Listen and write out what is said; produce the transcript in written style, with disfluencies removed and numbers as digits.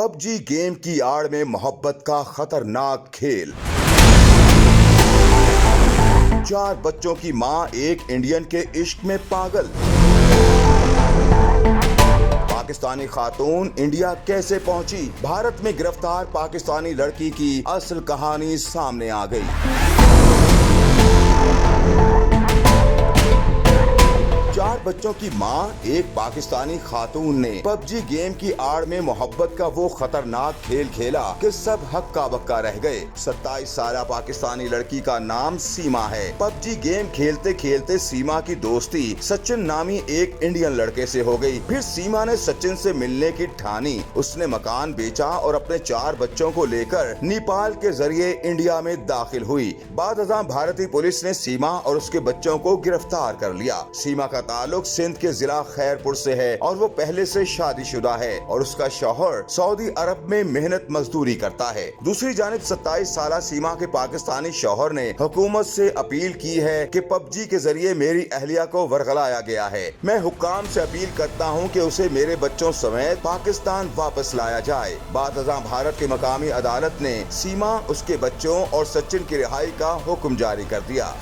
PUBG game की आड़ में मोहब्बत का खतरनाक खेल। 4 बच्चों की मां एक इंडियन के इश्क में पागल। पाकिस्तानी खातून इंडिया कैसे पहुंची? भारत में गिरफ्तार पाकिस्तानी लड़की की असल कहानी सामने आ गई। 4 बच्चों की मां एक पाकिस्तानी खातून ने पबजी गेम की आड़ में मोहब्बत का वो खतरनाक खेल खेला कि सब हक्का बक्का रह गए। 27 साला पाकिस्तानी लड़की का नाम सीमा है। पबजी गेम खेलते खेलते सीमा की दोस्ती सचिन नामी एक इंडियन लड़के से हो गई। फिर सीमा ने सचिन से मिलने की ठानी। उसने मकान बेचा और अपने 4 बच्चों को लेकर नेपाल के जरिए इंडिया में दाखिल हुई। बाद भारतीय पुलिस ने सीमा और उसके बच्चों को गिरफ्तार कर लिया। सीमा का ताल्लुक सिंध के जिला खैरपुर से है और वो पहले से शादीशुदा है और उसका शौहर सऊदी अरब में मेहनत मजदूरी करता है। दूसरी जानिब 27 साला सीमा के पाकिस्तानी शौहर ने हुकूमत से अपील की है कि पबजी के जरिए मेरी अहलिया को वरगलाया गया है। मैं हुक्काम से अपील करता हूं कि उसे मेरे बच्चों समेत पाकिस्तान वापस लाया जाए। बाद भारत की मकामी अदालत ने सीमा, उसके बच्चों और सचिन की रिहाई का हुक्म जारी कर दिया।